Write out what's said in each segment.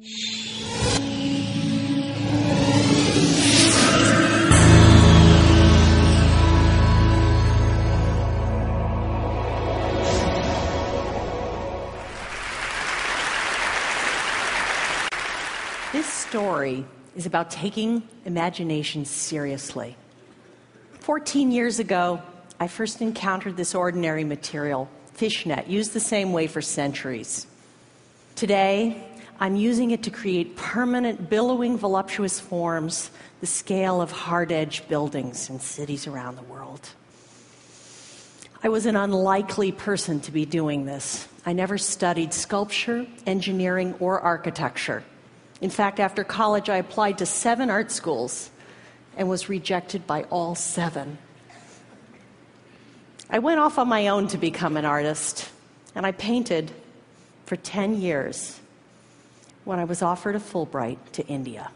This story is about taking imagination seriously. 14 years ago, I first encountered this ordinary material, fishnet, used the same way for centuries. Today, I'm using it to create permanent, billowing, voluptuous forms, the scale of hard-edged buildings in cities around the world. I was an unlikely person to be doing this. I never studied sculpture, engineering, or architecture. In fact, after college, I applied to 7 art schools and was rejected by all 7. I went off on my own to become an artist, and I painted for 10 years when I was offered a Fulbright to India.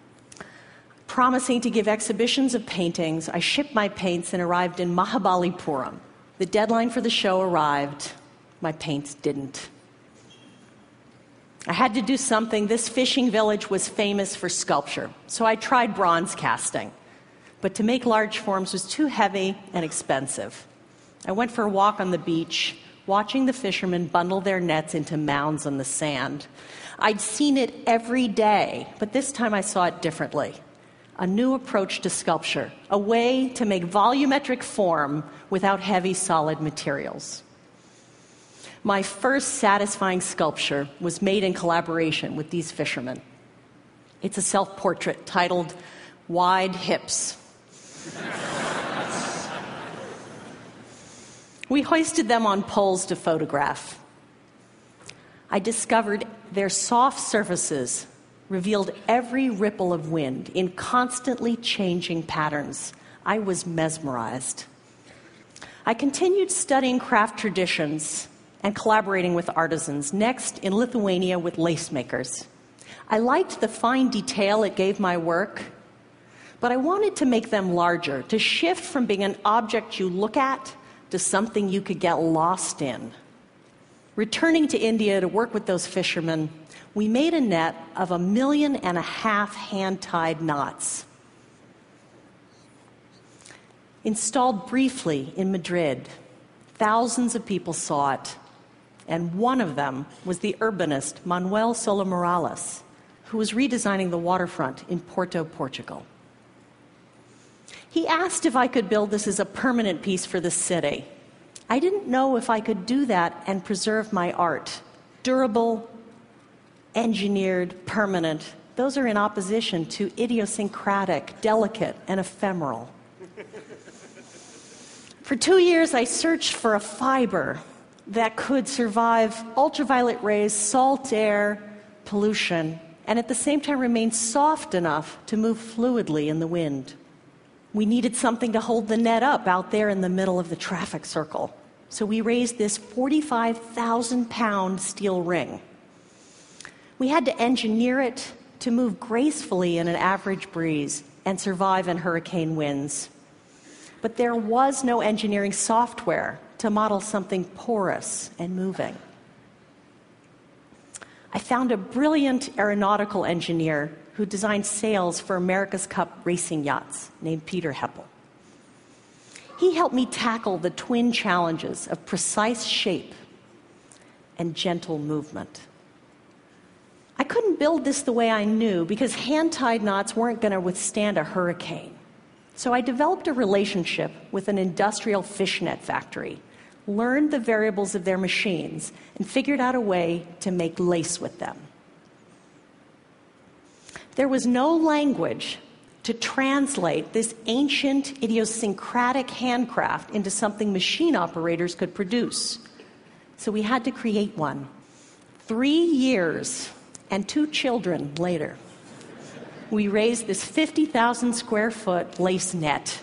Promising to give exhibitions of paintings, I shipped my paints and arrived in Mahabalipuram. The deadline for the show arrived. My paints didn't. I had to do something. This fishing village was famous for sculpture, so I tried bronze casting. But to make large forms was too heavy and expensive. I went for a walk on the beach, watching the fishermen bundle their nets into mounds on the sand. I'd seen it every day, but this time I saw it differently. A new approach to sculpture, a way to make volumetric form without heavy, solid materials. My first satisfying sculpture was made in collaboration with these fishermen. It's a self-portrait titled Wide Hips. We hoisted them on poles to photograph. I discovered their soft surfaces revealed every ripple of wind in constantly changing patterns. I was mesmerized. I continued studying craft traditions and collaborating with artisans, next in Lithuania with lace makers. I liked the fine detail it gave my work, but I wanted to make them larger, to shift from being an object you look at to something you could get lost in. Returning to India to work with those fishermen, we made a net of 1.5 million hand-tied knots. Installed briefly in Madrid, thousands of people saw it, and one of them was the urbanist Manuel Sola Morales, who was redesigning the waterfront in Porto, Portugal. He asked if I could build this as a permanent piece for the city. I didn't know if I could do that and preserve my art. Durable, engineered, permanent, those are in opposition to idiosyncratic, delicate, and ephemeral. For 2 years, I searched for a fiber that could survive ultraviolet rays, salt air, pollution, and at the same time remain soft enough to move fluidly in the wind. We needed something to hold the net up out there in the middle of the traffic circle. So we raised this 45,000-pound steel ring. We had to engineer it to move gracefully in an average breeze and survive in hurricane winds. But there was no engineering software to model something porous and moving. I found a brilliant aeronautical engineer who designed sails for America's Cup racing yachts named Peter Heppel. He helped me tackle the twin challenges of precise shape and gentle movement. I couldn't build this the way I knew because hand-tied knots weren't going to withstand a hurricane. So I developed a relationship with an industrial fishnet factory, learned the variables of their machines, and figured out a way to make lace with them. There was no language to translate this ancient, idiosyncratic handcraft into something machine operators could produce. So we had to create one. 3 years and 2 children later, we raised this 50,000 square foot lace net.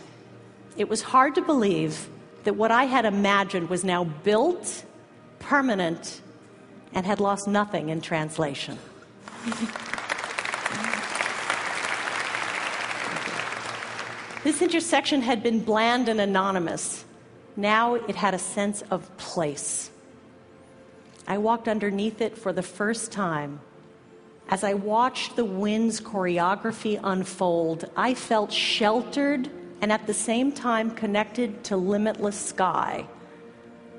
It was hard to believe that what I had imagined was now built, permanent, and had lost nothing in translation. This intersection had been bland and anonymous. Now it had a sense of place. I walked underneath it for the first time, As I watched the wind's choreography unfold, I felt sheltered and at the same time connected to limitless sky.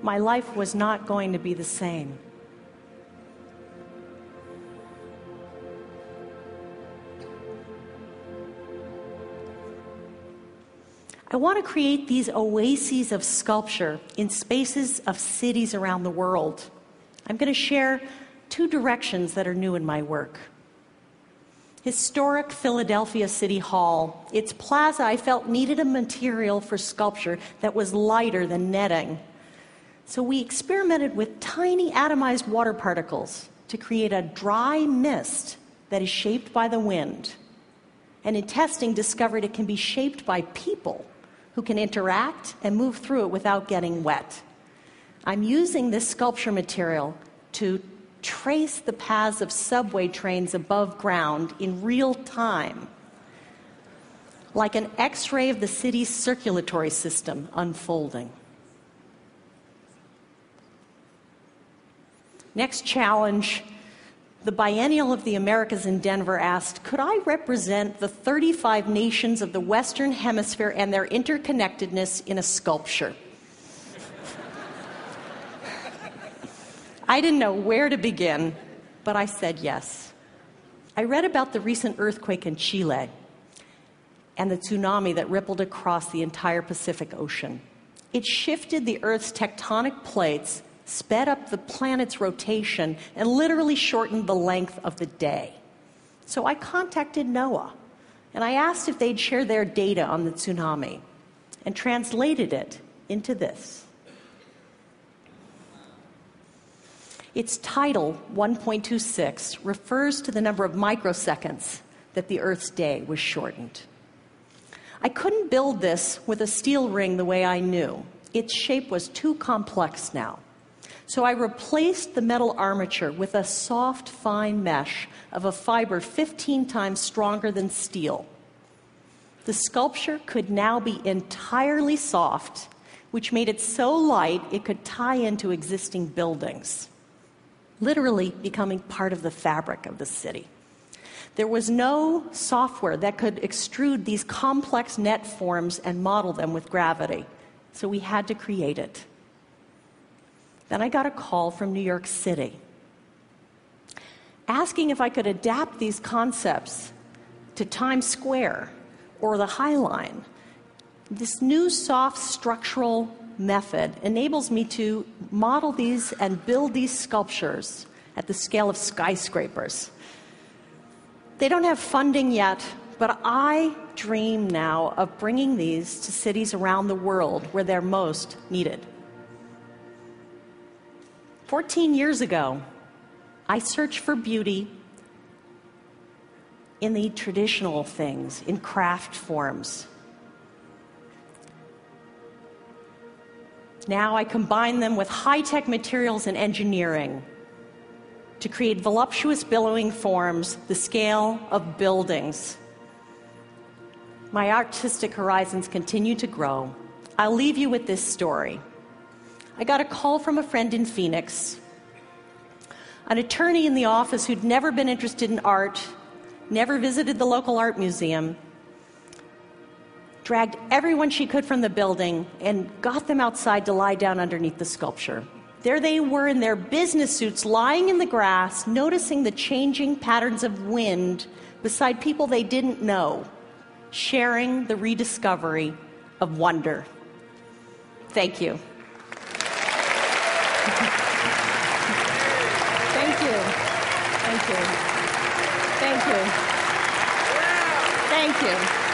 My life was not going to be the same. I want to create these oases of sculpture in spaces of cities around the world. I'm going to share 2 directions that are new in my work. Historic Philadelphia City Hall. Its plaza, I felt, needed a material for sculpture that was lighter than netting. So we experimented with tiny atomized water particles to create a dry mist that is shaped by the wind. And in testing, discovered it can be shaped by people who can interact and move through it without getting wet. I'm using this sculpture material to trace the paths of subway trains above ground in real time, like an X-ray of the city's circulatory system unfolding. Next challenge, the Biennial of the Americas in Denver asked, could I represent the 35 nations of the Western Hemisphere and their interconnectedness in a sculpture? I didn't know where to begin, but I said yes. I read about the recent earthquake in Chile and the tsunami that rippled across the entire Pacific Ocean. It shifted the Earth's tectonic plates, sped up the planet's rotation, and literally shortened the length of the day. So I contacted NOAA, and I asked if they'd share their data on the tsunami, and translated it into this. Its title, 1.26, refers to the number of microseconds that the Earth's day was shortened. I couldn't build this with a steel ring the way I knew. Its shape was too complex now. So I replaced the metal armature with a soft, fine mesh of a fiber 15 times stronger than steel. The sculpture could now be entirely soft, which made it so light it could tie into existing buildings, literally becoming part of the fabric of the city. There was no software that could extrude these complex net forms and model them with gravity, so we had to create it. Then I got a call from New York City, asking if I could adapt these concepts to Times Square or the High Line. This new soft structural method enables me to model these and build these sculptures at the scale of skyscrapers. They don't have funding yet, but I dream now of bringing these to cities around the world where they're most needed. 14 years ago, I searched for beauty in the traditional things, in craft forms. Now I combine them with high-tech materials and engineering to create voluptuous billowing forms, the scale of buildings. My artistic horizons continue to grow. I'll leave you with this story. I got a call from a friend in Phoenix, an attorney in the office who'd never been interested in art, never visited the local art museum, dragged everyone she could from the building and got them outside to lie down underneath the sculpture. There they were in their business suits, lying in the grass, noticing the changing patterns of wind beside people they didn't know, sharing the rediscovery of wonder. Thank you. Thank you. Thank you. Thank you. Thank you.